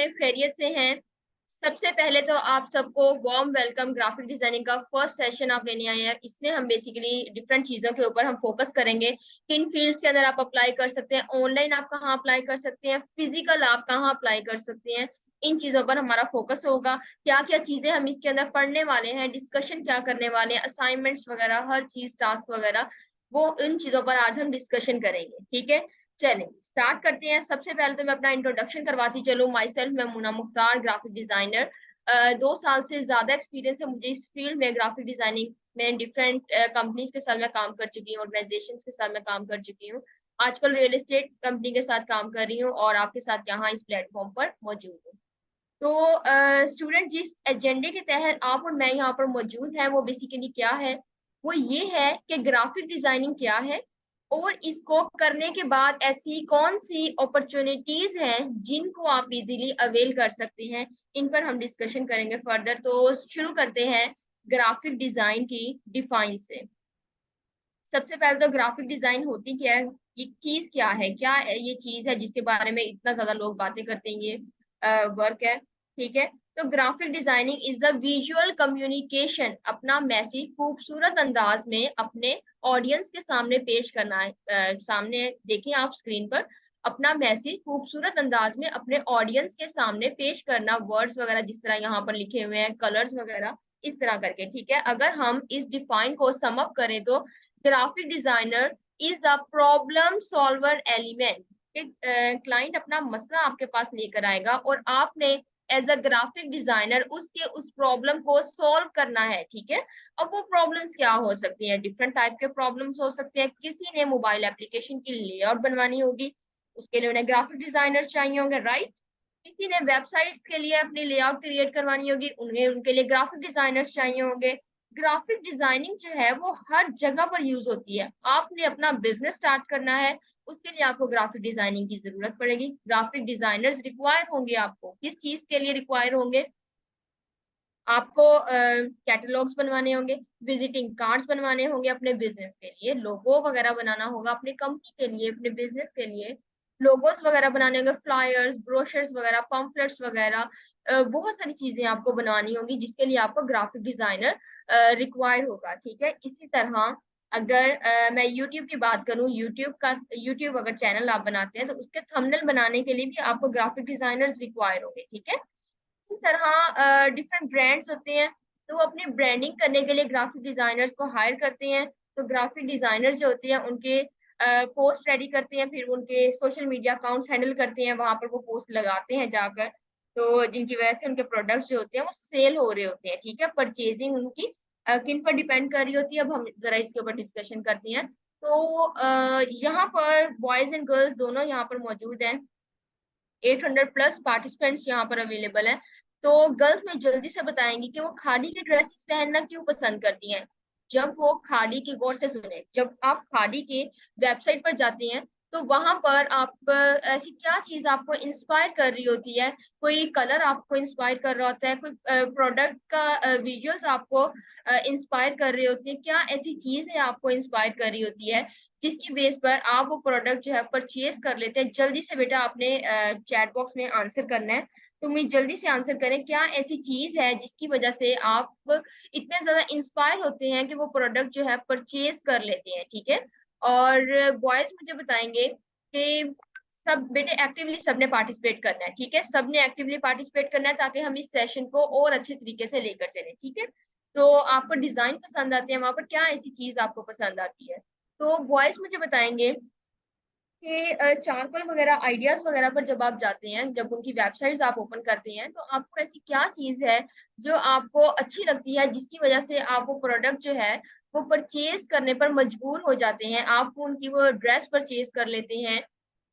हैं, खैरियत से हैं। सबसे पहले तो आप सबको वार्म वेलकम। ग्राफिक डिजाइनिंग का फर्स्ट सेशन आप लेने आए हैं। इसमें हम बेसिकली डिफरेंट चीजों के ऊपर हम फोकस करेंगे। किन फील्ड्स के अंदर आप अप्लाई कर सकते हैं, ऑनलाइन आप कहाँ अप्लाई कर सकते हैं, फिजिकल आप कहाँ अप्लाई कर सकते हैं, इन चीजों पर हमारा फोकस होगा। क्या क्या चीजें हम इसके अंदर पढ़ने वाले हैं, डिस्कशन क्या करने वाले हैं, असाइनमेंट्स वगैरह, हर चीज, टास्क वगैरह, वो इन चीजों पर आज हम डिस्कशन करेंगे। ठीक है, चलें स्टार्ट करते हैं। सबसे पहले तो मैं अपना इंट्रोडक्शन करवाती चलूँ। माई सेल्फ, मैं मुना मुख्तार, ग्राफिक डिजाइनर। 2 साल से ज्यादा एक्सपीरियंस है मुझे इस फील्ड में। ग्राफिक डिजाइनिंग में डिफरेंट कंपनीज के साथ मैं काम कर चुकी हूँ, ऑर्गेनाइजेशंस के साथ मैं काम कर चुकी हूँ। आजकल रियल एस्टेट कंपनी के साथ काम कर रही हूँ और आपके साथ यहाँ इस प्लेटफॉर्म पर मौजूद हूँ। तो स्टूडेंट, जिस एजेंडे के तहत आप और मैं यहाँ पर मौजूद है वो बेसिकली क्या है, वो ये है कि ग्राफिक डिजाइनिंग क्या है और इसको करने के बाद ऐसी कौन सी अपॉर्चुनिटीज हैं जिनको आप इजीली अवेल कर सकते हैं, इन पर हम डिस्कशन करेंगे फर्दर। तो शुरू करते हैं ग्राफिक डिजाइन की डिफाइन से। सबसे पहले तो ग्राफिक डिजाइन होती क्या है, ये चीज क्या है, क्या ये चीज है जिसके बारे में इतना ज्यादा लोग बातें करते हैं, ये वर्क है। ठीक है, तो graphic designing is the visual communication, अपना मैसेज खूबसूरत अंदाज में अपने ऑडियंस के सामने पेश करना है। सामने देखें आप स्क्रीन पर, अपना मैसेज खूबसूरत अंदाज में अपने ऑडियंस के सामने पेश करना, वर्ड्स वगैरह जिस तरह यहाँ पर लिखे हुए हैं, कलर्स वगैरह इस तरह करके। ठीक है, अगर हम इस डिफाइन को सम अप करें तो graphic designer is a problem solver element. Client अपना मसला आपके पास लेकर आएगा और आपने एज अ ग्राफिक डिजाइनर उसके उस प्रॉब्लम को सॉल्व करना है। ठीक है, अब वो प्रॉब्लम्स क्या हो सकती हैं, डिफरेंट टाइप के प्रॉब्लम्स हो सकते हैं। किसी ने मोबाइल एप्लीकेशन की लेआउट बनवानी होगी, उसके लिए उन्हें ग्राफिक डिजाइनर चाहिए होंगे, राइट। किसी ने वेबसाइट्स के लिए अपनी लेआउट क्रिएट करवानी होगी, उन्हें उनके लिए ग्राफिक डिजाइनर्स चाहिए होंगे। ग्राफिक डिजाइनिंग जो है वो हर जगह पर यूज होती है। आपने अपना बिजनेस स्टार्ट करना है, उसके लिए आपको ग्राफिक डिजाइनिंग की जरूरत पड़ेगी। ग्राफिक डिजाइनर्स रिक्वायर होंगे, आपको किस चीज के लिए रिक्वायर होंगे, आपको कैटलॉग्स बनवाने होंगे, विजिटिंग कार्ड्स बनवाने होंगे अपने बिजनेस के लिए, लोगो वगैरह बनाना होगा अपने कंपनी के लिए, अपने बिजनेस के लिए, लोगोस वगैरह बनाने होंगे, फ्लायर्स, ब्रोशर्स वगैरह, पम्फलेट्स वगैरह, बहुत सारी चीजें आपको बनवानी होगी जिसके लिए आपको ग्राफिक डिजाइनर रिक्वायर होगा। ठीक है, इसी तरह अगर मैं यूट्यूब की बात करूं, यूट्यूब अगर चैनल आप बनाते हैं तो उसके थंबनेल बनाने के लिए भी आपको ग्राफिक डिजाइनर्स रिक्वायर होंगे। ठीक है, इसी तरह डिफरेंट ब्रांड्स होते हैं तो वो अपनी ब्रांडिंग करने के लिए ग्राफिक डिजाइनर्स को हायर करते हैं। तो ग्राफिक डिजाइनर्स जो होते हैं उनके पोस्ट रेडी करते हैं, फिर उनके सोशल मीडिया अकाउंट्स हैंडल करते हैं, वहां पर वो पोस्ट लगाते हैं जाकर, तो जिनकी वजह से उनके प्रोडक्ट्स जो होते हैं वो सेल हो रहे होते हैं। ठीक है, परचेजिंग उनकी किन पर डिपेंड कर रही होती है, अब हम जरा इसके ऊपर डिस्कशन करते हैं। तो यहाँ पर बॉयज एंड गर्ल्स दोनों यहाँ पर मौजूद हैं। 800 प्लस पार्टिसिपेंट्स यहाँ पर अवेलेबल हैं। तो गर्ल्स में जल्दी से बताएंगी कि वो खादी के ड्रेसेस पहनना क्यों पसंद करती हैं। जब वो खादी की, गौर से सुने, जब आप खादी के वेबसाइट पर जाते हैं तो वहां पर आप ऐसी क्या चीज आपको इंस्पायर कर रही होती है, कोई कलर आपको इंस्पायर कर रहा होता है, कोई प्रोडक्ट का विजुअल्स आपको इंस्पायर कर रही होती है, क्या ऐसी चीज है आपको इंस्पायर कर रही होती है जिसकी बेस पर आप वो प्रोडक्ट जो है परचेज कर लेते हैं। जल्दी से बेटा आपने चैट बॉक्स में आंसर करना है, तो मुझे जल्दी से आंसर करें, क्या ऐसी चीज है जिसकी वजह से आप इतने ज्यादा इंस्पायर होते हैं कि वो प्रोडक्ट जो है परचेज कर लेते हैं। ठीक है, और बॉयज मुझे बताएंगे कि सब बेटे एक्टिवली सबने पार्टिसिपेट करना है। ठीक है, सबने एक्टिवली पार्टिसिपेट करना है ताकि हम इस सेशन को और अच्छे तरीके से लेकर चले। ठीक है, तो आपको डिजाइन पसंद आते हैं, वहां पर क्या ऐसी चीज आपको पसंद आती है। तो बॉयज मुझे बताएंगे कि चारकोल वगैरह आइडियाज वगैरह पर जब आप जाते हैं, जब उनकी वेबसाइट्स आप ओपन करते हैं, तो आपको ऐसी क्या चीज है जो आपको अच्छी लगती है जिसकी वजह से आप वो प्रोडक्ट जो है वो परचेज करने पर मजबूर हो जाते हैं, आप उनकी वो ड्रेस परचेज कर लेते हैं।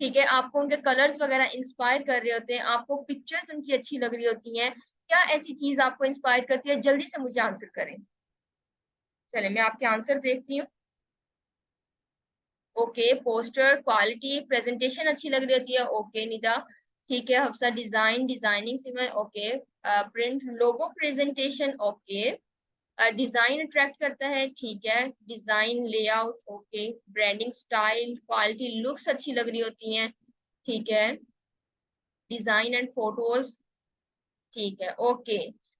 ठीक है, आपको उनके कलर्स वगैरह इंस्पायर कर रहे होते हैं, आपको पिक्चर्स उनकी अच्छी लग रही होती हैं, क्या ऐसी चीज आपको इंस्पायर करती है, जल्दी से मुझे आंसर करें। चले मैं आपके आंसर देखती हूँ। ओके, पोस्टर क्वालिटी, प्रेजेंटेशन अच्छी लग रही होती है, ओके निदा। ठीक है, Hafsa design, designing similar, okay. Print, logo, presentation, okay. Design attract करता है, ठीक है। Design, layout, okay. Branding, style, quality, looks अच्छी लग रही होती हैं, ठीक है। डिजाइन एंड फोटोज, ठीक है, ओके।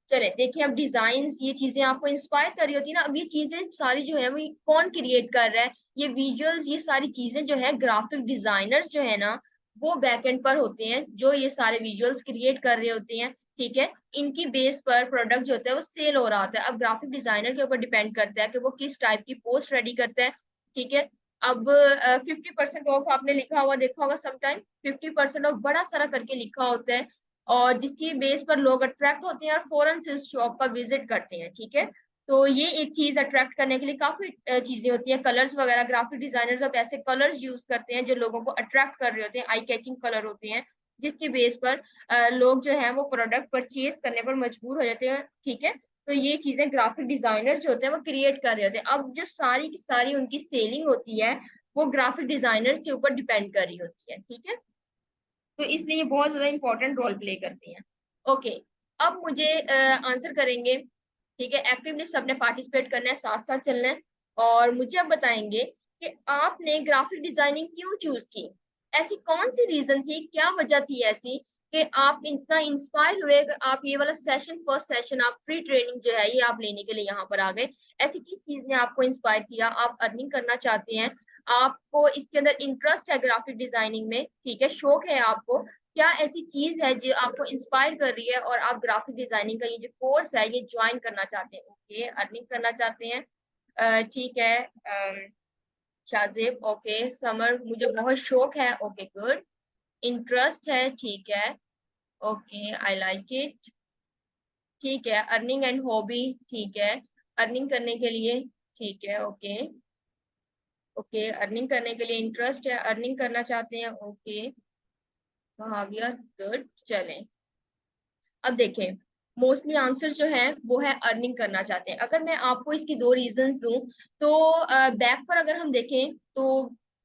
चले देखिए, अब डिजाइन्स, ये चीजें आपको इंस्पायर कर रही होती है ना, अब ये चीजें सारी जो है वो कौन क्रिएट कर रहा है, ये विजुअल्स, ये सारी चीजें जो है ग्राफिक डिजाइनर्स जो है ना, वो बैकएंड पर होते हैं, जो ये सारे विजुअल्स क्रिएट कर रहे होते हैं, ठीक है। इनकी बेस पर प्रोडक्ट जो होता है वो सेल हो रहा होता है। अब ग्राफिक डिजाइनर के ऊपर डिपेंड करता है कि वो किस टाइप की पोस्ट रेडी करता है, ठीक है। अब 50% ऑफ आपने लिखा हुआ देखा होगा समटाइम, 50% ऑफ बड़ा सारा करके लिखा होता है, और जिसकी बेस पर लोग अट्रैक्ट होते हैं और फौरन से उस शॉप पर विजिट करते हैं, ठीक है। तो ये एक चीज अट्रैक्ट करने के लिए काफी चीजें होती हैं, कलर्स वगैरह, ग्राफिक डिजाइनर्स अब ऐसे कलर्स यूज करते हैं जो लोगों को अट्रैक्ट कर रहे होते हैं, आई कैचिंग कलर होते हैं, जिसकी बेस पर लोग जो है वो प्रोडक्ट परचेज करने पर मजबूर हो जाते हैं, ठीक है। तो ये चीजें ग्राफिक डिजाइनर जो होते हैं वो क्रिएट कर रहे होते हैं। अब जो सारी की सारी उनकी सेलिंग होती है वो ग्राफिक डिजाइनर्स के ऊपर डिपेंड कर रही होती है, ठीक है। तो इसलिए ये बहुत ज्यादा इंपॉर्टेंट रोल प्ले करती हैं। ओके, अब मुझे आंसर करेंगे, ठीक है। एक्टिवली सबने पार्टिसिपेट करना है, साथ साथ चलना है, और मुझे अब बताएंगे कि आपने ग्राफिक डिजाइनिंग क्यों चूज की, ऐसी कौन सी रीजन थी, क्या वजह थी ऐसी कि आप इतना इंस्पायर हुए कि आप ये वाला सेशन, फर्स्ट सेशन, आप फ्री ट्रेनिंग जो है ये आप लेने के लिए यहाँ पर आ गए। ऐसी किस चीज ने आपको इंस्पायर किया, आप अर्निंग करना चाहते हैं, आपको इसके अंदर इंटरेस्ट है ग्राफिक डिजाइनिंग में, ठीक है, शौक है आपको, क्या ऐसी चीज है जो आपको इंस्पायर कर रही है और आप ग्राफिक डिजाइनिंग का ये जो कोर्स है ये ज्वाइन करना चाहते हैं, ओके, अर्निंग करना चाहते हैं, ठीक है। शाजिब, ओके, समर, मुझे बहुत शौक है, ओके गुड, इंटरेस्ट है, ठीक है, ओके, आई लाइक इट, ठीक है, अर्निंग एंड हॉबी, ठीक है, अर्निंग करने के लिए, ठीक है, ओके, ओके, अर्निंग करने के लिए इंटरेस्ट है, अर्निंग करना चाहते हैं, ओके, महावियर, गुड, चलें। अब देखें, मोस्टली आंसर जो है वो है अर्निंग करना चाहते हैं। अगर मैं आपको इसकी दो रीजंस दूं, तो बैक पर अगर हम देखें तो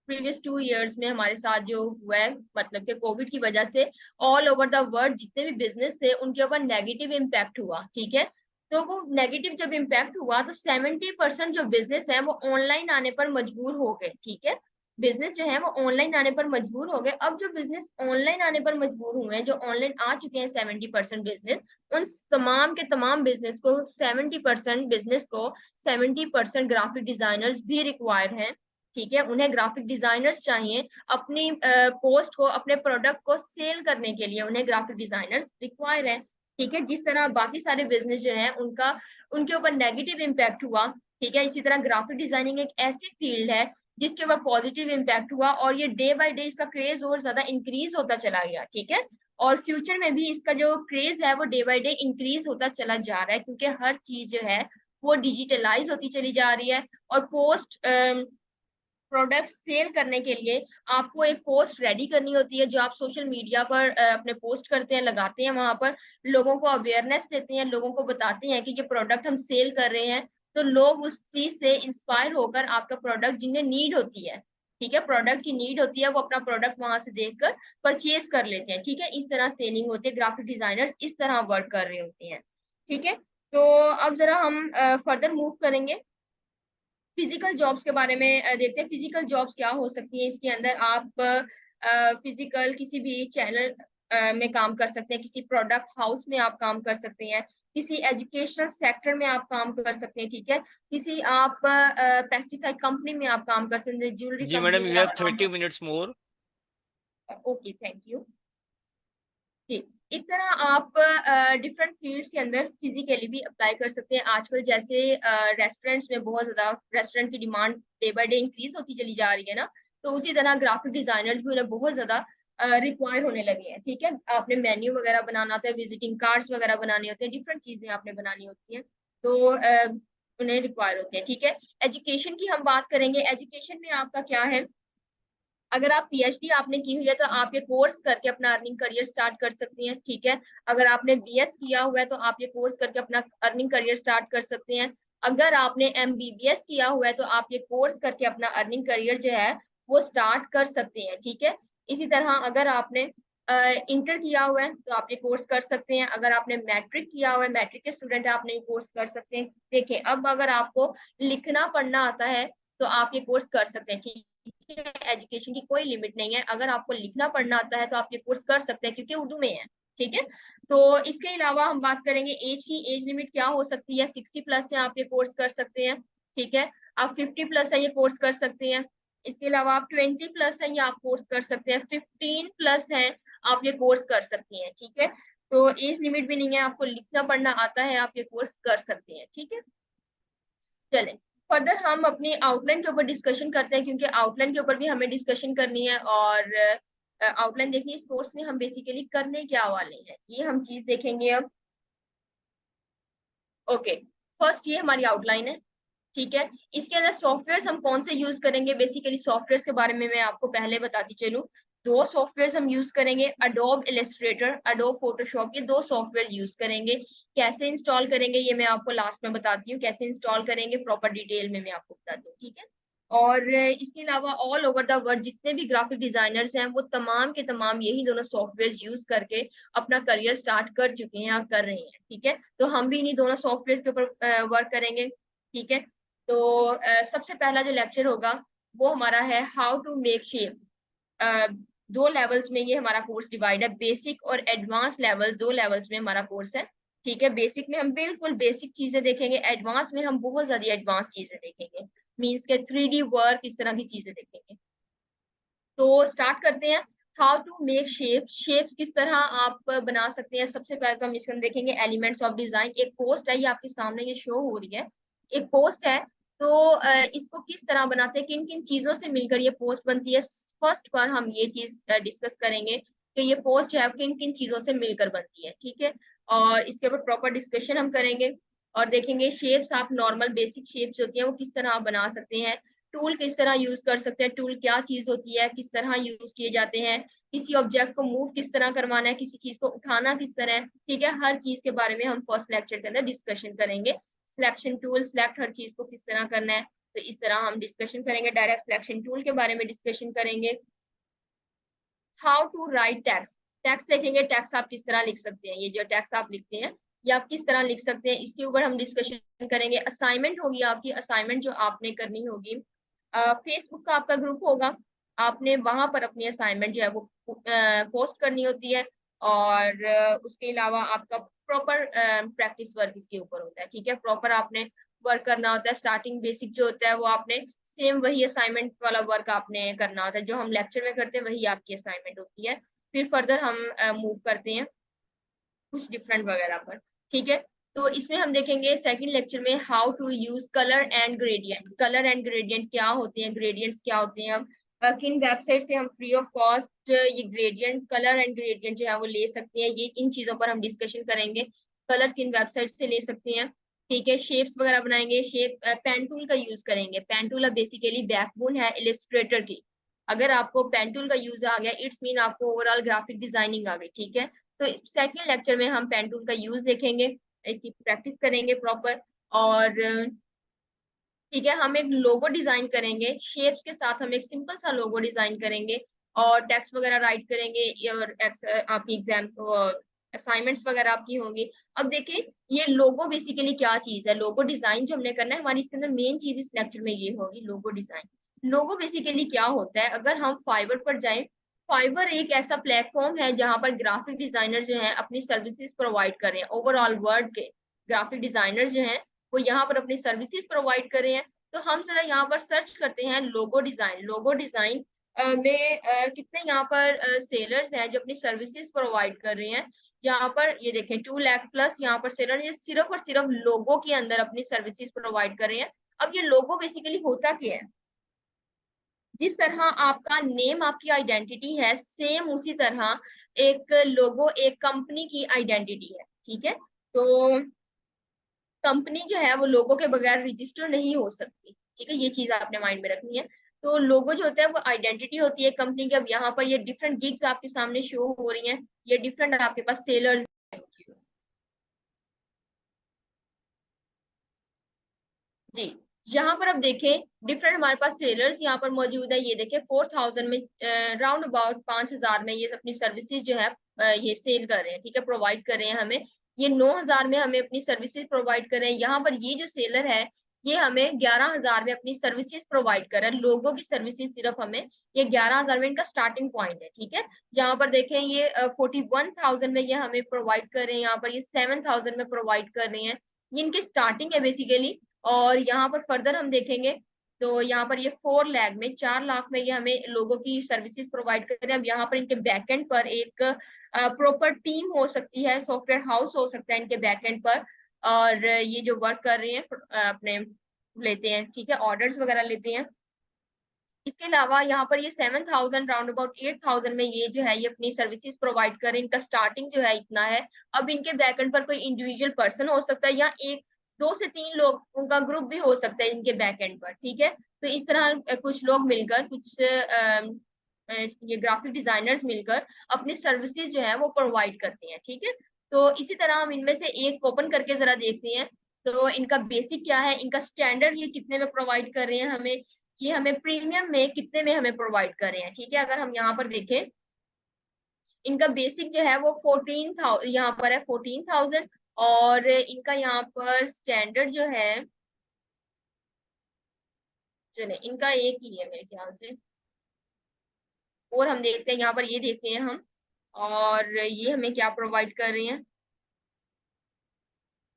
प्रीवियस 2 इयर्स में हमारे साथ जो हुआ है, मतलब कि कोविड की वजह से ऑल ओवर द वर्ल्ड जितने भी बिजनेस थे उनके ऊपर नेगेटिव इम्पैक्ट हुआ, ठीक है। तो वो नेगेटिव जब इम्पैक्ट हुआ तो 70% जो बिजनेस है वो ऑनलाइन आने पर मजबूर हो गए, ठीक है। बिजनेस जो है वो ऑनलाइन आने पर मजबूर हो गए। अब जो बिजनेस ऑनलाइन आने पर मजबूर हुए हैं, जो ऑनलाइन आ चुके हैं 70% बिजनेस, उन तमाम के तमाम बिजनेस को, 70% बिजनेस को 70% ग्राफिक डिजाइनर्स भी रिक्वायर्ड हैं, ठीक है। उन्हें ग्राफिक डिजाइनर्स चाहिए अपनी पोस्ट को, अपने प्रोडक्ट को सेल करने के लिए, उन्हें ग्राफिक डिजाइनर्स रिक्वायर है, ठीक है। जिस तरह बाकी सारे बिजनेस जो है उनका, उनके ऊपर नेगेटिव इम्पैक्ट हुआ, ठीक है, इसी तरह ग्राफिक डिजाइनिंग एक ऐसी फील्ड है जिसके ऊपर पॉजिटिव इम्पैक्ट हुआ, और ये डे बाय डे इसका क्रेज और ज्यादा इंक्रीज होता चला गया, ठीक है। और फ्यूचर में भी इसका जो क्रेज है वो डे बाय डे इंक्रीज होता चला जा रहा है, क्योंकि हर चीज जो है वो डिजिटलाइज होती चली जा रही है। और पोस्ट प्रोडक्ट सेल करने के लिए आपको एक पोस्ट रेडी करनी होती है, जो आप सोशल मीडिया पर अपने पोस्ट करते हैं, लगाते हैं, वहां पर लोगों को अवेयरनेस देते हैं, लोगों को बताते हैं कि ये प्रोडक्ट हम सेल कर रहे हैं। तो लोग उस चीज से इंस्पायर होकर आपका प्रोडक्ट, जिन्हें नीड होती है, ठीक है, प्रोडक्ट की नीड होती है, वो अपना प्रोडक्ट वहां से देखकर परचेज कर लेते हैं, ठीक है। इस तरह सेलिंग होती है, ग्राफिक डिजाइनर्स इस तरह वर्क कर रहे होते हैं, ठीक है। तो अब जरा हम फर्दर मूव करेंगे, फिजिकल जॉब्स के बारे में देखते हैं। फिजिकल जॉब्स क्या हो सकती हैं, इसके अंदर आप फिजिकल किसी भी चैनल में काम कर सकते हैं, किसी प्रोडक्ट हाउस में आप काम कर सकते हैं, किसी एजुकेशनल सेक्टर में आप काम कर सकते हैं, ठीक है, किसी आप पेस्टिसाइड कंपनी में आप काम कर सकते हैं, ज्वेलरी जी कंपनी मैडम, में यू हैव आप काम 30 कर मिनट्स मोर। सकते हैं, ओके, थैंक यू जी। इस तरह आप डिफरेंट फील्ड्स के अंदर फिजिकली भी अप्लाई कर सकते हैं। आजकल जैसे रेस्टोरेंट्स में बहुत ज्यादा रेस्टोरेंट की demand day by day increase होती चली जा रही है ना, तो उसी तरह ग्राफिक डिजाइनर्स भी उन्हें बहुत ज्यादा रिक्वायर होने लगे हैं, ठीक है। आपने मेन्यू वगैरह बनाना होता है, विजिटिंग कार्ड्स वगैरह बनाने होते हैं, डिफरेंट चीजें आपने बनानी होती हैं, तो उन्हें रिक्वायर होते हैं, ठीक है। एजुकेशन की हम बात करेंगे। एजुकेशन में आपका क्या है, अगर आप पीएचडी आपने की हुई है तो आप ये कोर्स करके अपना अर्निंग करियर स्टार्ट कर सकती हैं, ठीक है। अगर आपने बीएस किया हुआ है तो आप ये कोर्स करके अपना अर्निंग करियर स्टार्ट कर सकते हैं। अगर आपने एमबीबीएस किया हुआ है तो आप ये कोर्स करके अपना अर्निंग करियर जो है वो स्टार्ट कर सकते हैं, ठीक है। इसी तरह अगर आपने इंटर किया हुआ है तो आप ये कोर्स कर सकते हैं। अगर आपने मैट्रिक किया हुआ है, मैट्रिक के स्टूडेंट आप ये कोर्स कर सकते हैं। देखिए, अब अगर आपको लिखना पढ़ना आता है तो आप ये कोर्स कर सकते हैं, ठीक ठीक है, एजुकेशन की कोई लिमिट नहीं है। अगर आपको लिखना पढ़ना आता है तो आप ये कोर्स कर सकते हैं क्योंकि उर्दू में है। ठीक है, तो इसके अलावा हम बात करेंगे एज की। एज लिमिट क्या हो सकती है? 60 प्लस से आप ये कोर्स कर सकते हैं। ठीक है, आप 50 प्लस है ये कोर्स कर सकते हैं। इसके अलावा आप 20 प्लस है ये आप कोर्स कर सकते हैं। 15 प्लस है आप ये कोर्स कर सकती हैं। ठीक है, तो एज लिमिट भी नहीं है, आपको लिखना पढ़ना आता है आप ये कोर्स कर सकते हैं। ठीक है, चलें फर्दर हम अपनी आउटलाइन के ऊपर डिस्कशन करते हैं, क्योंकि आउटलाइन के ऊपर भी हमें डिस्कशन करनी है और आउटलाइन देखिए इस कोर्स में हम बेसिकली करने क्या वाले हैं ये हम चीज देखेंगे अब। ओके, फर्स्ट ये हमारी आउटलाइन है। ठीक है, इसके अंदर सॉफ्टवेयर हम कौन से यूज करेंगे? बेसिकली सॉफ्टवेयर के बारे में मैं आपको पहले बताती चलूं। दो सॉफ्टवेयर हम यूज करेंगे, अडोब इलस्ट्रेटर, अडोब फोटोशॉप, ये दो सॉफ्टवेयर यूज करेंगे। कैसे इंस्टॉल करेंगे ये मैं आपको लास्ट में बताती हूँ, कैसे इंस्टॉल करेंगे प्रॉपर डिटेल में मैं आपको बताती हूँ। ठीक है, और इसके अलावा ऑल ओवर द वर्ल्ड जितने भी ग्राफिक डिजाइनर्स हैं वो तमाम के तमाम यही दोनों सॉफ्टवेयर यूज करके अपना करियर स्टार्ट कर चुके हैं और कर रहे हैं। ठीक है, तो हम भी इन्हीं दोनों सॉफ्टवेयर के ऊपर वर्क करेंगे। ठीक है, तो सबसे पहला जो लेक्चर होगा वो हमारा है हाउ टू मेक शेप। दो लेवल्स में ये हमारा कोर्स डिवाइड है, बेसिक और एडवांस लेवल, दो लेवल्स में हमारा कोर्स है। ठीक है, बेसिक में हम बिल्कुल बेसिक चीजें देखेंगे, एडवांस में हम बहुत ज्यादा एडवांस चीजें देखेंगे, मीन्स के 3D वर्क इस तरह की चीजें देखेंगे। तो स्टार्ट करते हैं। How to make shape, shapes किस तरह आप बना सकते हैं। सबसे पहले तो हम इसमें देखेंगे एलिमेंट्स ऑफ डिजाइन। एक पोस्ट है, ये आपके सामने ये शो हो रही है, एक पोस्ट है। तो इसको किस तरह बनाते हैं, किन किन चीजों से मिलकर ये पोस्ट बनती है। फर्स्ट पर हम ये चीज डिस्कस करेंगे कि ये पोस्ट है किन किन चीजों से मिलकर बनती है। ठीक है, और इसके ऊपर प्रॉपर डिस्कशन हम करेंगे और देखेंगे शेप्स, आप नॉर्मल बेसिक शेप्स होती हैं वो किस तरह आप बना सकते हैं। टूल किस तरह यूज कर सकते हैं, टूल क्या चीज होती है, किस तरह यूज किए जाते हैं, किसी ऑब्जेक्ट को मूव किस तरह करवाना है, किसी चीज को उठाना किस तरह है। ठीक है, हर चीज के बारे में हम फर्स्ट लेक्चर के अंदर डिस्कशन करेंगे। सिलेक्शन टूल, सिलेक्ट हर चीज को किस तरह करना है, तो इस तरह हम डिस्कशन करेंगे। डायरेक्ट सिलेक्शन टूल के बारे में डिस्कशन करेंगे। How to write text, text लिखेंगे, टेक्स्ट आप किस तरह लिख सकते हैं, ये जो टेक्स्ट आप लिखते हैं ये आप किस तरह लिख सकते हैं, इसके ऊपर हम डिस्कशन करेंगे। असाइनमेंट होगी आपकी, असाइनमेंट जो आपने करनी होगी, फेसबुक का आपका ग्रुप होगा, आपने वहां पर अपनी असाइनमेंट जो है वो पोस्ट करनी होती है। और उसके अलावा आपका प्रॉपर प्रैक्टिस वर्क इसके ऊपर होता है। ठीक है, प्रॉपर आपने वर्क करना होता है। स्टार्टिंग बेसिक जो होता है वो आपने सेम वही असाइनमेंट वाला वर्क आपने करना होता है, जो हम लेक्चर में करते हैं वही आपकी असाइनमेंट होती है। फिर फर्दर हम मूव करते हैं कुछ डिफरेंट वगैरह पर। ठीक है, तो इसमें हम देखेंगे सेकंड लेक्चर में how to use colour and gradient. Colour and gradient क्या होते हैं, ग्रेडियंट्स क्या होते हैं, हम किन वेबसाइट से हम फ्री ऑफ कॉस्ट ये ग्रेडियंट, कलर एंड ग्रेडियंट जो है वो ले सकते हैं, ये इन चीजों पर हम डिस्कशन करेंगे। कलर किन वेबसाइट से ले सकते हैं। ठीक है, शेप्स वगैरह बनाएंगे, शेप पेन टूल का यूज करेंगे। पेन टूल बेसिकली बैकबोन है इलस्ट्रेटर की। अगर आपको पेन टूल का यूज आ गया इट्स मीन आपको ओवरऑल ग्राफिक डिजाइनिंग आ गई। ठीक है, तो सेकंड लेक्चर में हम पेन टूल का यूज देखेंगे, इसकी प्रैक्टिस करेंगे प्रॉपर। और ठीक है, हम एक लोगो डिजाइन करेंगे, शेप्स के साथ हम एक सिंपल सा लोगो डिजाइन करेंगे और टेक्स्ट वगैरह राइट करेंगे और आपकी एग्जाम असाइनमेंट्स वगैरह आपकी होंगी। अब देखिए ये लोगो बेसिकली क्या चीज है, लोगो डिजाइन जो हमने करना है हमारी इसके अंदर मेन चीज इस लेक्चर में ये होगी, लोगो डिजाइन। लोगो बेसिकली क्या होता है, अगर हम फाइवर पर जाएं, फाइवर एक ऐसा प्लेटफॉर्म है जहां पर ग्राफिक डिजाइनर जो है अपनी सर्विसेज प्रोवाइड कर रहे हैं। ओवरऑल वर्ल्ड के ग्राफिक डिजाइनर जो हैं वो यहाँ पर अपनी सर्विसेज प्रोवाइड कर रहे हैं। तो हम जरा यहाँ पर सर्च करते हैं लोगो डिजाइन। लोगो डिजाइन में कितने यहाँ पर सेलर्स हैं जो अपनी सर्विसेज प्रोवाइड कर रहे हैं। यहाँ पर ये देखें 2 लाख प्लस यहाँ पर सेलर, ये सिर्फ और सिर्फ लोगो के अंदर अपनी सर्विसेज प्रोवाइड कर रहे हैं। अब ये लोगो बेसिकली होता क्या है, जिस तरह आपका नेम आपकी आइडेंटिटी है सेम उसी तरह एक लोगो एक कंपनी की आइडेंटिटी है। ठीक है, तो कंपनी जो है वो लोगो के बगैर रजिस्टर नहीं हो सकती। ठीक है, ये चीज आपने माइंड में रखनी है। तो लोगो जो होता है वो आइडेंटिटी होती है कंपनी की। अब यहाँ पर ये डिफरेंट गिग्स आपके सामने शो हो रही हैं, ये डिफरेंट आपके पास सेलर्स। जी, यहाँ पर अब देखें डिफरेंट हमारे पास सेलर्स यहाँ पर मौजूद है। ये देखें 4000 में राउंड अबाउट 5000 में ये अपनी सर्विसेज जो है ये सेल कर रहे हैं। ठीक है, प्रोवाइड कर रहे हैं हमें। ये 9000 में हमें अपनी सर्विसेज प्रोवाइड कर रहे हैं। यहाँ पर ये जो सेलर है ये हमें 11,000 में अपनी सर्विसेज प्रोवाइड कर रहा है। लोगों की सर्विसेज सिर्फ हमें ये 11,000 में इनका स्टार्टिंग पॉइंट है, ठीक है। यहाँ पर देखें ये 41,000 में ये हमें प्रोवाइड कर रहे हैं, यहाँ पर ये 7,000 में प्रोवाइड कर रहे हैं। ये इनकी स्टार्टिंग है बेसिकली। और यहाँ पर फर्दर हम देखेंगे तो यहाँ पर ये 4 लाख में, 4 लाख में ये हमें लोगों की सर्विसेज प्रोवाइड कर रहे हैं। अब यहाँ पर इनके बैकएंड पर एक प्रॉपर टीम हो सकती है, सॉफ्टवेयर हाउस हो सकता है इनके बैकएंड पर, और ये जो वर्क कर रहे हैं अपने लेते हैं, ठीक है, ऑर्डर्स वगैरह लेते हैं। इसके अलावा यहाँ पर ये 7,000 राउंड अबाउट 8,000 में ये जो है ये अपनी सर्विसेज प्रोवाइड कर रहे हैं। इनका स्टार्टिंग जो है इतना है। अब इनके बैकएंड पर कोई इंडिविजुअल पर्सन हो सकता है या एक 2 से 3 लोग उनका ग्रुप भी हो सकता है इनके बैकएंड पर, ठीक है। तो इस तरह कुछ लोग मिलकर, कुछ ये ग्राफिक डिजाइनर्स मिलकर अपनी सर्विसेज जो है वो प्रोवाइड करते हैं, ठीक है। तो इसी तरह हम इनमें से एक ओपन करके जरा देखते हैं। तो इनका बेसिक क्या है, इनका स्टैंडर्ड ये कितने में प्रोवाइड कर रहे हैं हमें, ये हमें प्रीमियम में कितने में हमें प्रोवाइड कर रहे हैं, ठीक है। अगर हम यहाँ पर देखें इनका बेसिक जो है वो 14,000 यहाँ पर है 14,000, और इनका यहाँ पर स्टैंडर्ड जो है, चले इनका एक ही है मेरे ख्याल से। और हम देखते हैं यहाँ पर, ये देखते हैं हम, और ये हमें क्या प्रोवाइड कर रहे हैं।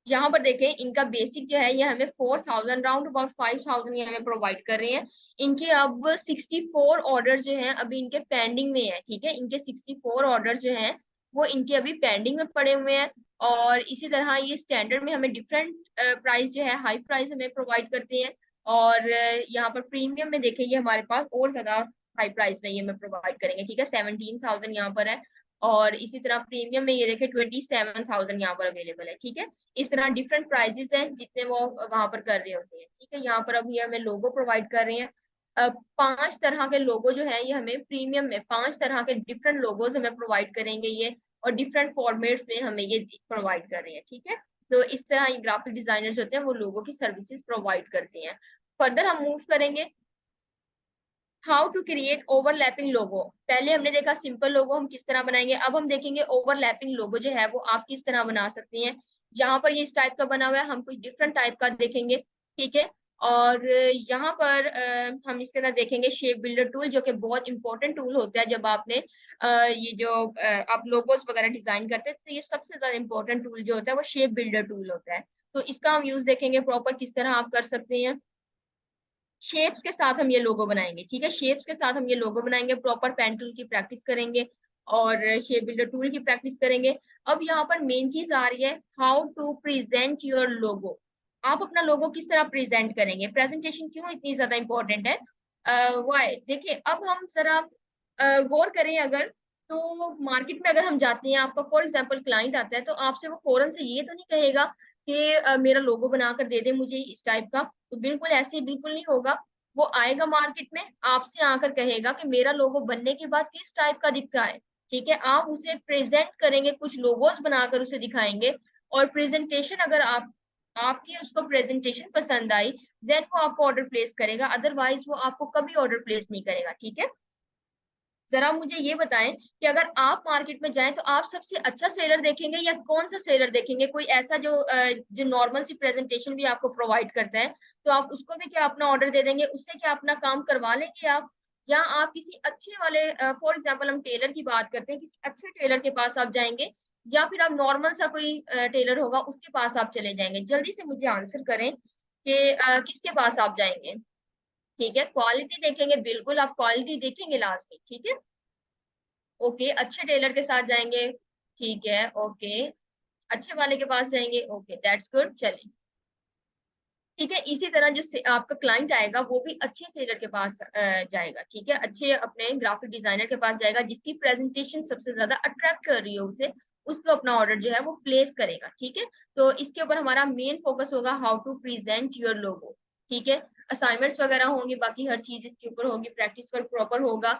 यहाँ पर देखें इनका बेसिक जो है ये हमें 4,000 राउंड अबाउट 5,000 ये हमें प्रोवाइड कर रहे हैं। इनके अब 64 ऑर्डर जो हैं अभी इनके पेंडिंग में है, ठीक है। इनके 64 ऑर्डर जो हैं वो इनके अभी पेंडिंग में पड़े हुए हैं। और इसी तरह ये स्टैंडर्ड में हमें डिफरेंट प्राइस जो है, हाई प्राइस हमें प्रोवाइड करते हैं। और यहाँ पर प्रीमियम में देखेंगे हमारे पास और ज्यादा हाई प्राइस में ये हमें प्रोवाइड करेंगे, ठीक है। 17,000 यहाँ पर है। और इसी तरह प्रीमियम में ये देखें 27,000 यहाँ पर अवेलेबल है, ठीक है। इस तरह डिफरेंट प्राइजेस हैं जितने वो वहां पर कर रहे होते हैं, ठीक है। यहाँ पर अभी हमें लोगो प्रोवाइड कर रहे हैं। 5 तरह के लोगो जो है ये हमें प्रीमियम में 5 तरह के डिफरेंट लोगोज हमें प्रोवाइड करेंगे ये, और डिफरेंट फॉर्मेट्स में हमें ये प्रोवाइड कर रहे हैं, ठीक है। तो इस तरह ये ग्राफिक डिजाइनर्स होते हैं वो लोगों की सर्विसेज प्रोवाइड करते हैं। फर्दर हम मूव करेंगे, हाउ टू क्रिएट ओवरलैपिंग लोगो। पहले हमने देखा सिंपल लोगो हम किस तरह बनाएंगे, अब हम देखेंगे ओवरलैपिंग लोगो जो है वो आप किस तरह बना सकते हैं। यहाँ पर ये इस टाइप का बना हुआ है, हम कुछ डिफरेंट टाइप का देखेंगे, ठीक है। और यहाँ पर हम इसके अंदर देखेंगे शेप बिल्डर टूल, जो कि बहुत इंपॉर्टेंट टूल होता है जब आपने ये जो आप लोगोस वगैरह डिजाइन करते हैं, तो ये सबसे ज्यादा इंपॉर्टेंट टूल जो होता है वो शेप बिल्डर टूल होता है। तो इसका हम यूज देखेंगे प्रॉपर किस तरह आप कर सकते हैं। शेप्स के साथ हम ये लोगो बनाएंगे, ठीक है। शेप्स के साथ हम ये लोगो बनाएंगे, प्रॉपर पेन टूल की प्रैक्टिस करेंगे और शेप बिल्डर टूल की प्रैक्टिस करेंगे। अब यहाँ पर मेन चीज आ रही है, how to present your logo. आप अपना लोगो किस तरह प्रेजेंट करेंगे, प्रेजेंटेशन क्यों इतनी ज्यादा इंपॉर्टेंट है। वाई देखिए, अब हम जरा गौर करें अगर, तो मार्केट में अगर हम जाते हैं, आपका फॉर एग्जाम्पल क्लाइंट आता है, तो आपसे वो फौरन से ये तो नहीं कहेगा कि मेरा लोगो बनाकर दे दे मुझे इस टाइप का। तो बिल्कुल ऐसे बिल्कुल नहीं होगा। वो आएगा मार्केट में, आपसे आकर कहेगा कि मेरा लोगो बनने के बाद किस टाइप का दिखता है, ठीक है। आप उसे प्रेजेंट करेंगे, कुछ लोगोस बनाकर उसे दिखाएंगे, और प्रेजेंटेशन अगर आपकी उसको प्रेजेंटेशन पसंद आई, देन वो आपको ऑर्डर प्लेस करेगा, अदरवाइज वो आपको कभी ऑर्डर प्लेस नहीं करेगा, ठीक है। जरा मुझे ये बताएं कि अगर आप मार्केट में जाएं तो आप सबसे अच्छा सेलर देखेंगे या कौन सा सेलर देखेंगे, कोई ऐसा जो जो नॉर्मल सी प्रेजेंटेशन भी आपको प्रोवाइड करता है, तो आप उसको भी क्या अपना ऑर्डर दे देंगे, उससे क्या अपना काम करवा लेंगे आप। या आप किसी अच्छे वाले, फॉर एग्जांपल हम टेलर की बात करते हैं, किसी अच्छे टेलर के पास आप जाएंगे, या फिर आप नॉर्मल सा कोई टेलर होगा उसके पास आप चले जाएंगे। जल्दी से मुझे आंसर करें कि किसके पास आप जाएंगे, ठीक है। क्वालिटी देखेंगे, बिल्कुल आप क्वालिटी देखेंगे लास्ट में, ठीक है। ओके, अच्छे टेलर के साथ जाएंगे, ठीक है। ओके, अच्छे वाले के पास जाएंगे, ओके दैट्स गुड, चलिए ठीक है। इसी तरह जो आपका क्लाइंट आएगा वो भी अच्छे सेलर के पास जाएगा, ठीक है। अच्छे अपने ग्राफिक डिजाइनर के पास जाएगा जिसकी प्रेजेंटेशन सबसे ज्यादा अट्रैक्ट कर रही है उसे, उसको अपना ऑर्डर जो है वो प्लेस करेगा, ठीक है। तो इसके ऊपर हमारा मेन फोकस होगा how to present your logo, ठीक है। असाइनमेंट्स वगैरह होंगे, बाकी हर चीज इसके ऊपर होगी, प्रैक्टिस वर्क प्रॉपर होगा।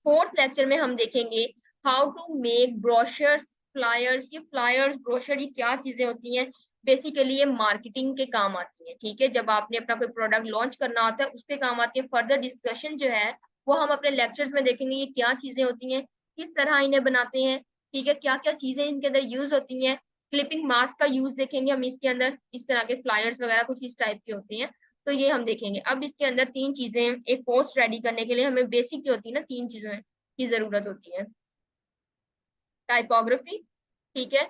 फोर्थ लेक्चर में हम देखेंगे how to make brochures, flyers. ये फ्लायर्स ब्रोशर ये क्या चीजें होती हैं, बेसिकली ये मार्केटिंग के काम आती है, ठीक है। जब आपने अपना कोई प्रोडक्ट लॉन्च करना होता है उसके काम आती है। फर्दर डिस्कशन जो है वो हम अपने लेक्चर्स में देखेंगे, ये क्या चीजें होती हैं, किस तरह इन्हें बनाते हैं, ठीक है, क्या क्या चीजें इनके अंदर यूज होती हैं, क्लिपिंग मास्क का यूज देखेंगे हम इसके अंदर, इस तरह के फ्लायर्स वगैरह कुछ इस टाइप के होते हैं, तो ये हम देखेंगे। अब इसके अंदर 3 चीजें, एक पोस्ट रेडी करने के लिए हमें बेसिक जो होती है ना 3 चीजें की जरूरत होती है। टाइपोग्राफी, ठीक है,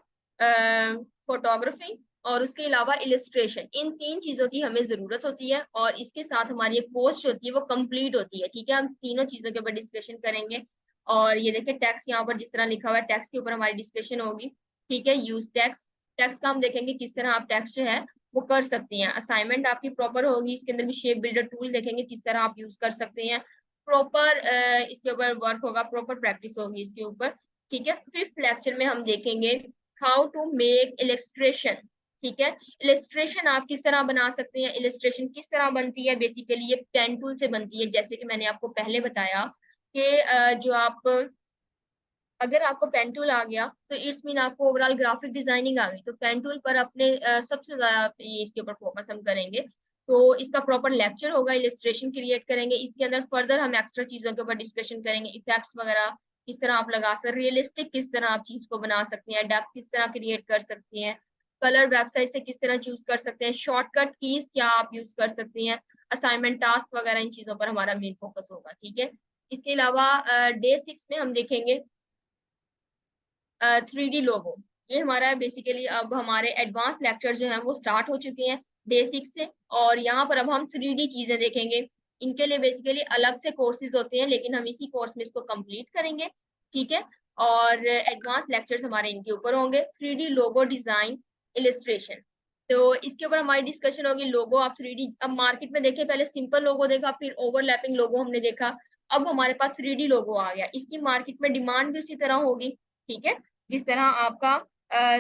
फोटोग्राफी और उसके अलावा इलिस्ट्रेशन, इन 3 चीजों की हमें जरूरत होती है और इसके साथ हमारी एक पोस्ट होती है वो कंप्लीट होती है, ठीक है। हम तीनों चीजों के ऊपर डिस्कशन करेंगे और ये देखिए टेक्स्ट यहाँ पर जिस तरह लिखा हुआ है टेक्स्ट के ऊपर हमारी डिस्कशन होगी, ठीक है। यूज टेक्स्ट, टेक्स्ट का हम देखेंगे किस तरह आप टेक्स्ट जो है वो कर सकते हैं। असाइनमेंट आपकी प्रॉपर होगी, इसके अंदर भी शेप बिल्डर टूल देखेंगे किस तरह आप यूज कर सकते हैं। प्रॉपर इसके ऊपर वर्क होगा, प्रॉपर प्रैक्टिस होगी इसके ऊपर, ठीक है। 5th लेक्चर में हम देखेंगे हाउ टू मेक इलस्ट्रेशन, ठीक है। इलस्ट्रेशन आप किस तरह बना सकते हैं, इलस्ट्रेशन किस तरह बनती है, बेसिकली ये पेन टूल से बनती है, जैसे कि मैंने आपको पहले बताया कि जो आप, अगर आपको पेन टूल आ गया तो इट्स मीन आपको ओवरऑल ग्राफिक डिजाइनिंग आ गई, तो पेन टूल पर अपने सबसे ज्यादा ये इसके ऊपर फोकस हम करेंगे। तो इसका प्रॉपर लेक्चर होगा, इलस्ट्रेशन क्रिएट करेंगे, इसके अंदर फर्दर हम एक्स्ट्रा चीजों के ऊपर डिस्कशन करेंगे, इफेक्ट्स वगैरह किस तरह आप लगा सकते, रियलिस्टिक किस तरह आप चीज को बना सकते हैं, डेप्थ किस तरह क्रिएट कर सकते हैं, कलर वेबसाइट से किस तरह चूज कर सकते हैं, शॉर्टकट कीज क्या आप यूज कर सकती हैं, असाइनमेंट टास्क वगैरह, इन चीजों पर हमारा मेन फोकस होगा, ठीक है। इसके अलावा डे 6 में हम देखेंगे 3D लोगो, ये हमारा बेसिकली अब हमारे एडवांस लेक्चर जो हैं वो स्टार्ट हो चुके हैं बेसिक से, और यहाँ पर अब हम 3D चीजें देखेंगे। इनके लिए बेसिकली अलग से कोर्सेज होते हैं लेकिन हम इसी कोर्स में इसको कंप्लीट करेंगे, ठीक है। और एडवांस लेक्चर्स हमारे इनके ऊपर होंगे, 3D लोगो डिजाइन, इलिस्ट्रेशन, तो इसके ऊपर हमारी डिस्कशन होगी। लोगो आप 3D, अब मार्केट में देखे पहले सिंपल लोगो देखा, फिर ओवरलैपिंग लोगो हमने देखा, अब हमारे पास 3D लोगो आ गया, इसकी मार्केट में डिमांड भी उसी तरह होगी, ठीक है। जिस तरह आपका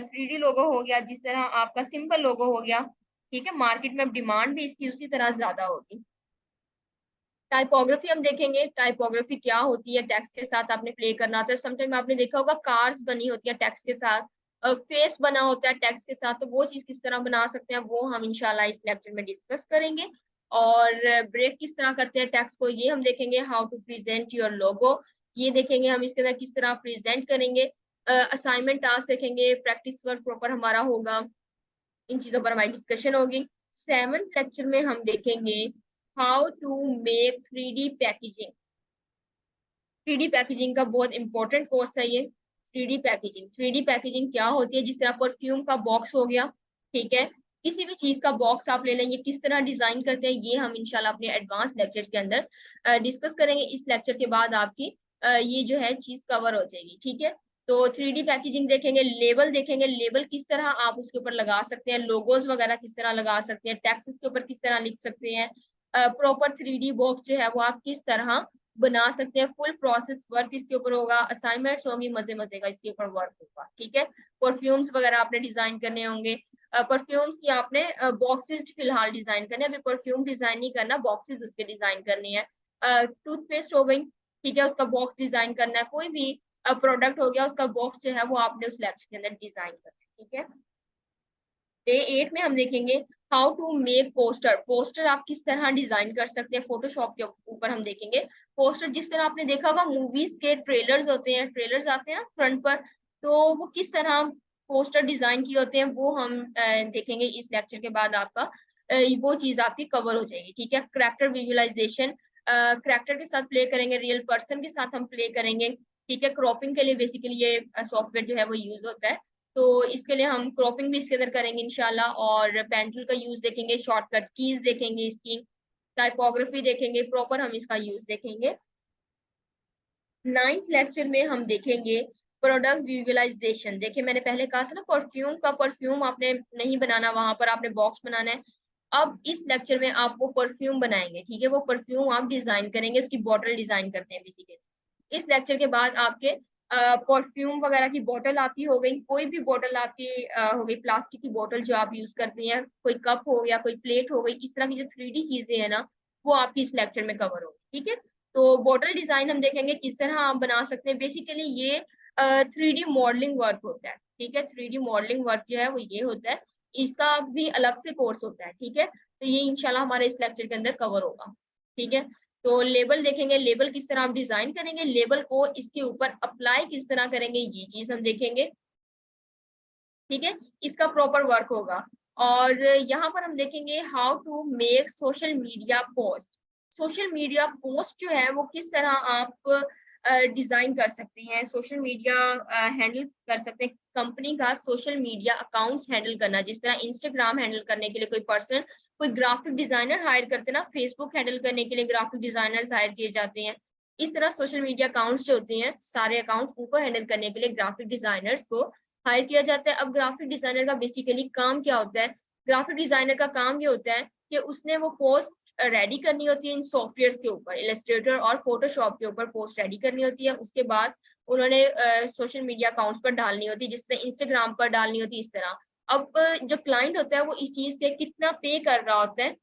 3D लोगो हो गया, जिस तरह आपका सिंपल लोगो हो गया, ठीक है, मार्केट में अब डिमांड भी इसकी उसी तरह ज्यादा होगी। टाइपोग्राफी हम देखेंगे, टाइपोग्राफी क्या होती है, टेक्स्ट के साथ आपने प्ले करना होता है। समटाइम आपने देखा होगा कार्स बनी होती है टेक्स्ट के साथ, फेस बना होता है टेक्स्ट के साथ, तो वो चीज किस तरह बना सकते हैं वो हम इंशाल्लाह इस लेक्चर में डिस्कस करेंगे। और ब्रेक किस तरह करते हैं टेक्स्ट को, ये हम देखेंगे। How to present your logo, ये देखेंगे हम इसके अंदर किस तरह प्रेजेंट करेंगे। असाइनमेंट टास्क देखेंगे, प्रैक्टिस वर्क प्रॉपर हमारा होगा, इन चीजों पर हमारी डिस्कशन होगी। 7th लेक्चर में हम देखेंगे how to make 3D packaging. 3D packaging का बहुत इंपॉर्टेंट कोर्स है ये। 3D पैकेजिंग, 3D पैकेजिंग क्या होती है, जिस तरह परफ्यूम का बॉक्स हो गया, ठीक है, किसी भी चीज का बॉक्स आप ले लेंगे, किस तरह डिजाइन करते हैं ये हम इंशाल्लाह अपने एडवांस लेक्चर के अंदर डिस्कस करेंगे। इस लेक्चर के बाद आपकी ये जो है चीज कवर हो जाएगी, ठीक है। तो 3D पैकेजिंग देखेंगे, लेबल देखेंगे, लेबल किस तरह आप उसके ऊपर लगा सकते हैं, लोगोस वगैरह किस तरह लगा सकते हैं, टेक्स्ट के ऊपर किस तरह लिख सकते हैं, प्रॉपर 3D बॉक्स जो है वो आप किस तरह बना सकते हैं, फुल प्रोसेस वर्क इसके ऊपर होगा, असाइनमेंट्स होंगी, मजे मजे का इसके ऊपर वर्क होगा, ठीक है। परफ्यूम्स वगैरह आपने डिजाइन करने होंगे, परफ्यूम्स की आपने बॉक्सेस फिलहाल डिजाइन करने, अभी परफ्यूम डिजाइन नहीं करना, बॉक्सेस उसके डिजाइन करने हैं। टूथपेस्ट हो गई, ठीक है, उसका बॉक्स डिजाइन करना है, कोई भी प्रोडक्ट हो गया उसका बॉक्स जो है वो आपने उस लेक्चर के अंदर डिजाइन करना है, ठीक है। डे 8 में हम देखेंगे how to make poster, poster आप किस तरह डिजाइन कर सकते हैं, फोटोशॉप के ऊपर हम देखेंगे। पोस्टर जिस तरह आपने देखा होगा मूवीज के ट्रेलर्स होते हैं, ट्रेलर्स आते हैं ना फ्रंट पर, तो वो किस तरह पोस्टर डिजाइन किए होते हैं वो हम देखेंगे इस लेक्चर के बाद। आपका वो चीज आपकी कवर हो जाएगी, ठीक है। करेक्टर विजुअलाइजेशन, करेक्टर के साथ प्ले करेंगे, रियल पर्सन के साथ हम प्ले करेंगे, ठीक है। क्रॉपिंग के लिए बेसिकली ये सॉफ्टवेयर जो है वो यूज होता है, तो इसके लिए हम क्रॉपिंग भी इसके अंदर करेंगे इंशाल्लाह, और पेन टूल का यूज देखेंगे, शॉर्टकट कीज देखेंगे इसकी, टाइपोग्राफी देखेंगे, प्रॉपर हम इसका यूज देखेंगे। 9th लेक्चर में हम देखेंगे प्रोडक्ट विजुअलाइजेशन। देखिए मैंने पहले कहा था ना परफ्यूम का, परफ्यूम आपने नहीं बनाना, वहां पर आपने बॉक्स बनाना है। अब इस लेक्चर में आप वो परफ्यूम बनाएंगे, ठीक है, वो परफ्यूम आप डिजाइन करेंगे, उसकी बॉटल डिजाइन करते हैं बेसिकली। इस लेक्चर के बाद आपके परफ्यूम वगैरह की बोतल आपकी हो गई, कोई भी बोतल आपकी हो गई, प्लास्टिक की बोतल जो आप यूज करती हैं, कोई कप हो गया, कोई प्लेट हो गई, इस तरह की जो 3D चीजें हैं ना वो आपकी इस लेक्चर में कवर होगी, ठीक है। तो बोतल डिजाइन हम देखेंगे किस तरह आप बना सकते हैं, बेसिकली ये 3D मॉडलिंग वर्क होता है, ठीक है। 3D मॉडलिंग वर्क जो है वो ये होता है, इसका भी अलग से कोर्स होता है, ठीक है। तो ये इंशाल्लाह हमारे इस लेक्चर के अंदर कवर होगा, ठीक है। तो लेबल देखेंगे, लेबल किस तरह आप डिजाइन करेंगे, लेबल को इसके ऊपर अप्लाई किस तरह करेंगे, ये चीज हम देखेंगे। ठीक है, इसका प्रॉपर वर्क होगा। और यहाँ पर हम देखेंगे how to make social media post. Social media post जो है वो किस तरह आप डिजाइन कर सकते हैं, सोशल मीडिया हैंडल कर सकते हैं। कंपनी का सोशल मीडिया अकाउंट्स हैंडल करना, जिस तरह इंस्टाग्राम हैंडल करने के लिए कोई पर्सन, कोई ग्राफिक डिजाइनर हायर करते हैं ना, फेसबुक हैंडल करने के लिए ग्राफिक डिजाइनर्स हायर किए जाते हैं। इस तरह सोशल मीडिया अकाउंट्स जो होते हैं, सारे अकाउंट्स उनको हैंडल करने के लिए ग्राफिक डिजाइनर्स को हायर किया जाता है। अब ग्राफिक डिजाइनर का बेसिकली काम क्या होता है? ग्राफिक डिजाइनर का काम ये होता है कि उसने वो पोस्ट रेडी करनी होती है इन सॉफ्टवेयर्स के ऊपर, इलस्ट्रेटर और फोटोशॉप के ऊपर पोस्ट रेडी करनी होती है। उसके बाद उन्होंने सोशल मीडिया अकाउंट्स पर डालनी होती है, जिस तरह इंस्टाग्राम पर डालनी होती है इस तरह। अब जो क्लाइंट होता है वो इस चीज के कितना पे कर रहा होता है,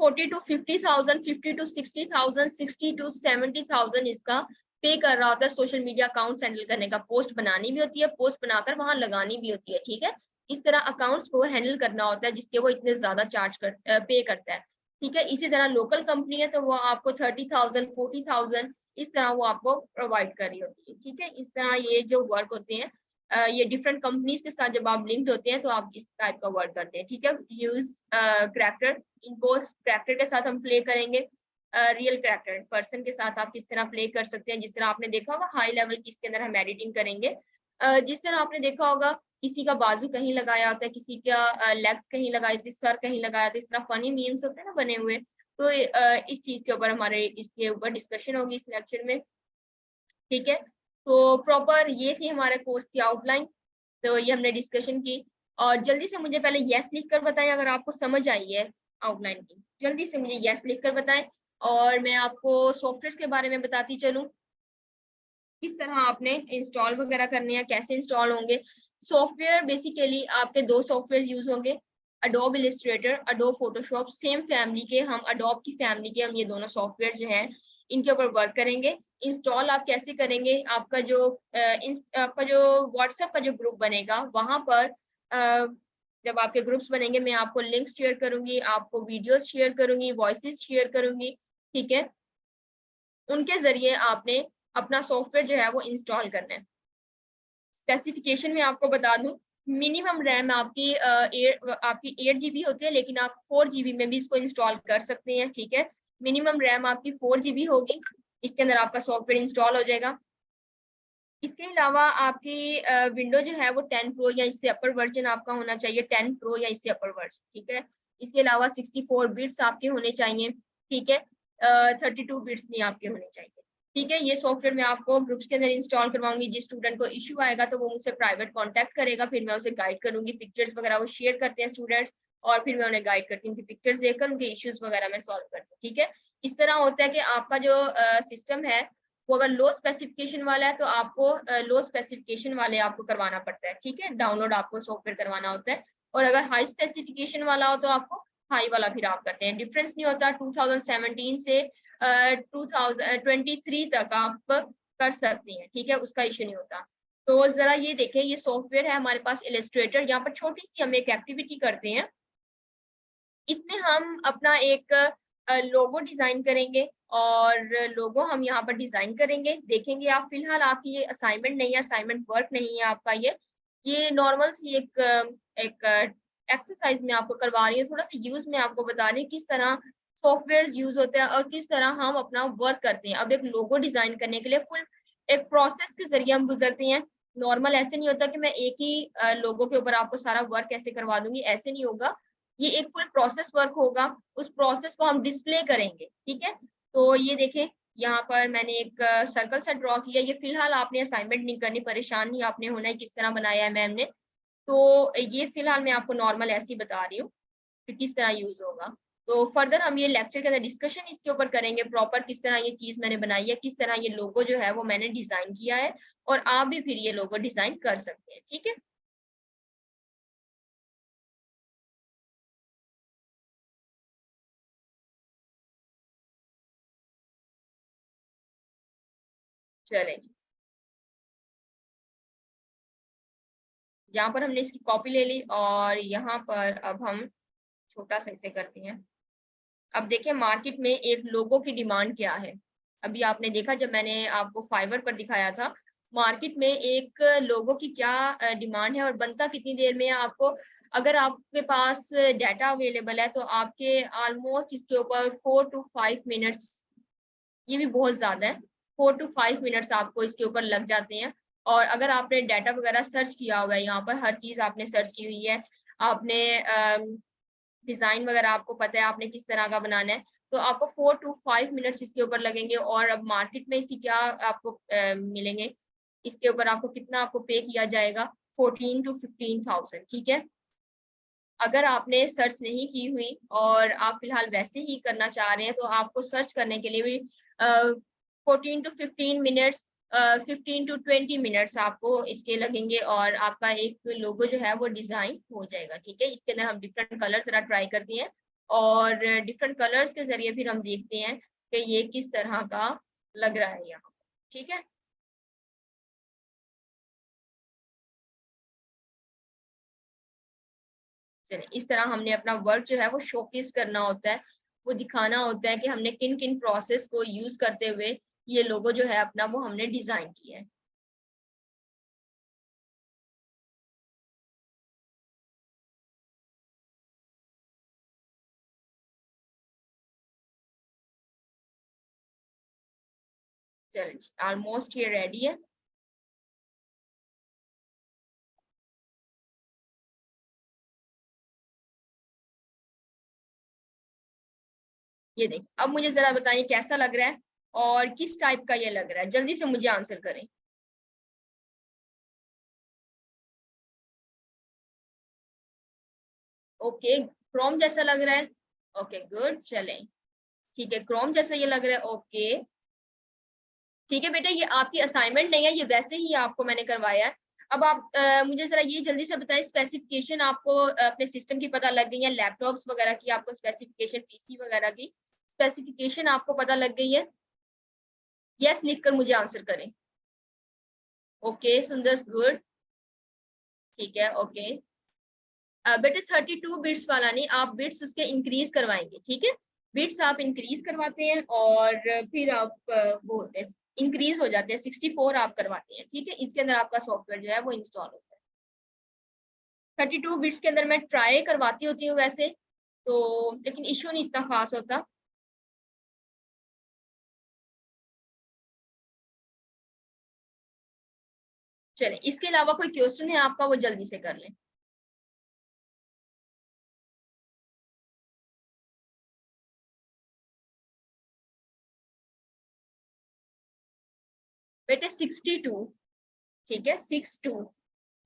40 to 50,000, 50 to 60,000, 60 to 70,000 इसका पे कर रहा होता है सोशल मीडिया अकाउंट्स हैंडल करने का। पोस्ट बनानी भी होती है, पोस्ट बनाकर वहां लगानी भी होती है, ठीक है। इस तरह अकाउंट्स को हैंडल करना होता है जिसके वो इतने ज्यादा पे करता है, ठीक है। इसी तरह लोकल कंपनी है तो वो आपको 30,000, 40,000 इस तरह वो आपको प्रोवाइड कर रही होती है, ठीक है। इस तरह ये जो वर्क होते हैं, ये डिफरेंट कंपनीज के साथ जब आप लिंक्ड होते हैं तो आप इस टाइप का वर्क करते हैं, ठीक है। यूज करैक्टर, इम्पोज करैक्टर के साथ हम प्ले करेंगे। रियल करैक्टर पर्सन के साथ आप किस तरह प्ले कर सकते हैं, जिस तरह आपने देखा होगा हाई लेवल की इसके अंदर हम एडिटिंग करेंगे। जिस तरह आपने देखा होगा किसी का बाजू कहीं लगाया होता है, किसी का लेग्स कहीं लगाए थे, सर कहीं लगाया था, इस तरह फनी मीम्स होते हैं ना बने हुए। तो इस चीज के ऊपर हमारे इसके ऊपर डिस्कशन होगी इस लेक्चर में, ठीक है। तो प्रॉपर ये थी हमारे कोर्स की आउटलाइन, तो ये हमने डिस्कशन की। और जल्दी से मुझे पहले यस लिख कर बताएं अगर आपको समझ आई है आउटलाइन की, जल्दी से मुझे यस लिख कर बताएं। और मैं आपको सॉफ्टवेयर के बारे में बताती चलूं, किस तरह आपने इंस्टॉल वगैरह करने हैं, कैसे इंस्टॉल होंगे। सॉफ्टवेयर बेसिकली आपके दो सॉफ्टवेयर यूज होंगे, Adobe Illustrator, Adobe Photoshop. Same family के हम, अडोब की फैमिली के हम ये दोनों सॉफ्टवेयर जो हैं इनके ऊपर वर्क करेंगे। इंस्टॉल आप कैसे करेंगे, आपका जो व्हाट्सएप का जो ग्रुप बनेगा वहां पर जब आपके ग्रुप्स बनेंगे मैं आपको लिंक्स शेयर करूंगी, आपको वीडियोस शेयर करूंगी, वॉइसेस शेयर करूंगी, ठीक है। उनके जरिए आपने अपना सॉफ्टवेयर जो है वो इंस्टॉल करना है। स्पेसिफिकेशन में आपको बता दूं, मिनिमम रैम आपकी 8 GB होती है, लेकिन आप 4 GB में भी इसको इंस्टॉल कर सकते हैं, ठीक है। मिनिमम रैम आपकी 4 GB होगी, इसके अंदर आपका सॉफ्टवेयर इंस्टॉल हो जाएगा। इसके अलावा आपकी विंडो जो है वो 10 प्रो या इससे अपर वर्जन आपका होना चाहिए, 10 प्रो या इससे अपर वर्जन, ठीक है। इसके अलावा 64 बिट्स आपके होने चाहिए, ठीक है। 32 बिट्स नहीं आपके होने चाहिए, ठीक है। ये सॉफ्टवेयर मैं आपको ग्रुप्स के अंदर इंस्टॉल करवाऊंगी। जिस स्टूडेंट को इशू आएगा तो वो मुझसे प्राइवेट कांटेक्ट करेगा, फिर मैं उसे गाइड करूंगी। पिक्चर्स वगैरह वो शेयर करते हैं स्टूडेंट्स, और फिर मैं उन्हें गाइड करती हूँ कि पिक्चर्स देखकर उनके इश्यूज वगैरह मैं सॉल्व करती हूँ, ठीक है। इस तरह होता है कि आपका जो सिस्टम है वो अगर लो स्पेसिफिकेशन वाला है तो आपको लो स्पेसिफिकेशन वाले आपको करवाना पड़ता है, ठीक है। डाउनलोड आपको सॉफ्टवेयर करवाना होता है। और अगर हाई स्पेसिफिकेशन वाला हो तो आपको हाई वाला फिर आप करते हैं, डिफरेंस नहीं होता। 2017 से 2023 तक आप कर सकती हैं, ठीक है, उसका इशू नहीं होता। तो जरा ये देखें, ये सॉफ्टवेयर है हमारे पास इलस्ट्रेटर। यहाँ पर छोटी सी हम एक एक्टिविटी करते हैं, इसमें हम अपना एक लोगो डिजाइन करेंगे, और लोगो हम यहाँ पर डिजाइन करेंगे, देखेंगे आप। फिलहाल आपकी ये असाइनमेंट नहीं है, असाइनमेंट वर्क नहीं है आपका, ये नॉर्मल सी एक एक्सरसाइज में आपको करवा रही हूँ, थोड़ा सा यूज में आपको बता रही हूँ किस तरह सॉफ्टवेयर यूज होते हैं और किस तरह हम अपना वर्क करते हैं। अब एक लोगो डिजाइन करने के लिए फुल एक प्रोसेस के जरिए हम गुजरते हैं। नॉर्मल ऐसे नहीं होता कि मैं एक ही लोगो के ऊपर आपको सारा वर्क ऐसे करवा दूंगी, ऐसे नहीं होगा। ये एक फुल प्रोसेस वर्क होगा, उस प्रोसेस को हम डिस्प्ले करेंगे, ठीक है। तो ये देखें, यहाँ पर मैंने एक सर्कल सा ड्रॉ किया। ये फिलहाल आपने असाइनमेंट नहीं करनी, परेशान नहीं आपने होना है किस तरह बनाया है मैम ने। तो ये फिलहाल मैं आपको नॉर्मल ऐसे ही बता रही हूँ कि किस तरह यूज होगा। तो फर्दर हम ये लेक्चर के अंदर डिस्कशन इसके ऊपर करेंगे प्रॉपर, किस तरह ये चीज मैंने बनाई है, किस तरह ये लोगो जो है वो मैंने डिजाइन किया है, और आप भी फिर ये लोगो डिजाइन कर सकते हैं, ठीक है। चलें जी, यहाँ पर हमने इसकी कॉपी ले ली, और यहाँ पर अब हम छोटा सा इसे करते हैं। अब देखिए मार्केट में एक लोगो की डिमांड क्या है। अभी आपने देखा जब मैंने आपको फाइवर पर दिखाया था, मार्केट में एक लोगों की क्या डिमांड है और बनता कितनी देर में है आपको, अगर आपके पास डाटा अवेलेबल है तो आपके ऑलमोस्ट इसके ऊपर 4 टू 5 मिनट्स, ये भी बहुत ज़्यादा है, 4 टू 5 मिनट्स आपको इसके ऊपर लग जाते हैं। और अगर आपने डाटा वगैरह सर्च किया हुआ है, यहाँ पर हर चीज़ आपने सर्च की हुई है, आपने डिज़ाइन वगैरह आपको पता है आपने किस तरह का बनाना है, तो आपको 4 टू 5 मिनट्स इसके ऊपर लगेंगे। और अब मार्केट में इसकी क्या आपको मिलेंगे, इसके ऊपर आपको कितना आपको पे किया जाएगा, 14 टू 15,000, ठीक है? अगर आपने सर्च नहीं की हुई और आप फिलहाल वैसे ही करना चाह रहे हैं, तो आपको सर्च करने के लिए भी 14 टू 15 मिनट्स, 15 टू 20 मिनट्स आपको इसके लगेंगे और आपका एक लोगो जो है वो डिज़ाइन हो जाएगा, ठीक है? इसके अंदर हम डिफरेंट कलर ज़रा ट्राई करते हैं और डिफरेंट कलर्स के ज़रिए फिर हम देखते हैं कि ये किस तरह का लग रहा है यहाँ, ठीक है? चलिए, इस तरह हमने अपना वर्क जो है वो शोकेस करना होता है, वो दिखाना होता है कि हमने किन-किन प्रोसेस को यूज़ करते हुए ये लोगो जो है अपना वो हमने डिज़ाइन किया है। चलिए जी, ऑलमोस्ट ये रेडी है। ये देखिए, अब मुझे ज़रा बताइए कैसा लग रहा है और किस टाइप का ये लग रहा है? जल्दी से मुझे आंसर करें। ओके, क्रोम जैसा लग रहा है? ओके, गुड, चलें। ठीक है, क्रोम जैसा ये लग रहा है, ओके। ठीक है बेटा, ये आपकी असाइनमेंट नहीं है, ये वैसे ही आपको मैंने करवाया है। अब आप मुझे ज़रा ये जल्दी से बताइए, स्पेसिफ़िकेशन आपको अपने सिस्टम की पता लग गई है, लैपटॉप्स वगैरह की आपको स्पेसिफ़िकेशन, पीसी वगैरह की स्पेसिफ़िकेशन आपको पता लग गई है? येस लिखकर मुझे आंसर करें। ओके, सुंदर्स गुड, ठीक है, ओके। बेटा 32 बिट्स वाला नहीं, आप बिट्स उसके इंक्रीज़ करवाएँगे, ठीक है? बिट्स आप इंक्रीज़ करवाते हैं और फिर आप वो होते हैं, इंक्रीज़ हो जाते हैं, 64 आप करवाते हैं, ठीक है? इसके अंदर आपका सॉफ्टवेयर जो है वो इंस्टॉल होता है। 32 बिट्स के अंदर मैं ट्राई करवाती होती हूँ वैसे, तो लेकिन इश्यू नहीं इतना ख़ास होता। चलें, इसके अलावा कोई क्वेश्चन है आपका, वो जल्दी से कर लें। बेटे 62, ठीक है? 62,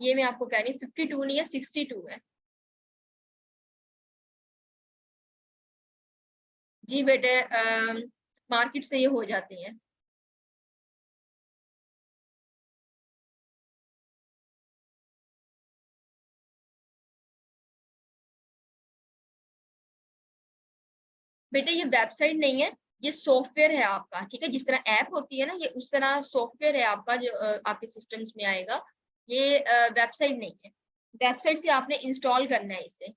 ये मैं आपको कह रही हूँ, 52 नहीं है, 62 है। जी बेटे, मार्केट से ये हो जाती हैं। बेटे ये वेबसाइट नहीं है, ये सॉफ्टवेयर है आपका, ठीक है? जिस तरह ऐप होती है ना, ये उस तरह सॉफ्टवेयर है आपका जो आपके सिस्टम्स में आएगा। ये वेबसाइट नहीं है। वेबसाइट से आपने इंस्टॉल करना है इसे।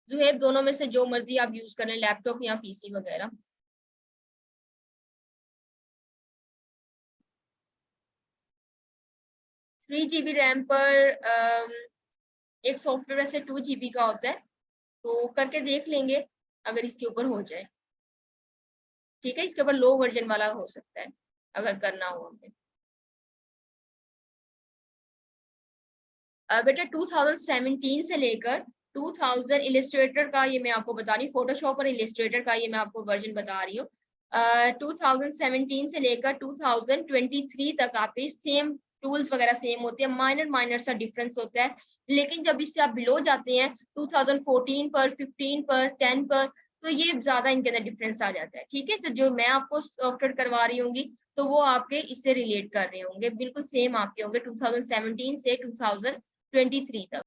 ज़ुहैब दोनों में से जो मर्ज़ी आप यूज़ करें, लैपटॉप या पीसी वगैरह। 3 जीबी रैम पर एक सॉफ्टवेयर वैसे 2 जीबी का होता है, तो करके देख लेंगे अगर इसके ऊपर हो जाए। ठीक है? इसके ऊपर लो वर्ज़न वाला हो सकता है, अगर करना हो हमें। बेटा 2017 से लेकर 2000 इलस्ट्रेटर का ये मैं आपको बता रही हूँ, फ़ोटोशॉप और इलस्ट्रेटर का ये मैं आपको वर्ज़न बता रही हूँ। 2017 से लेकर 2023 तक आपके सेम टूल्स वगैरह सेम होते हैं, माइनर माइनर सा डिफरेंस होता है। लेकिन जब इससे आप बिलो जाते हैं 2014 पर, 15 पर, 10 पर, तो ये ज़्यादा इनके अंदर डिफरेंस आ जाता है, ठीक है? तो जो मैं आपको सॉफ्टवेयर करवा रही होंगी, तो वो आपके इससे रिलेट कर रहे होंगे, बिल्कुल सेम आपके होंगे 2017 से 2023 तक।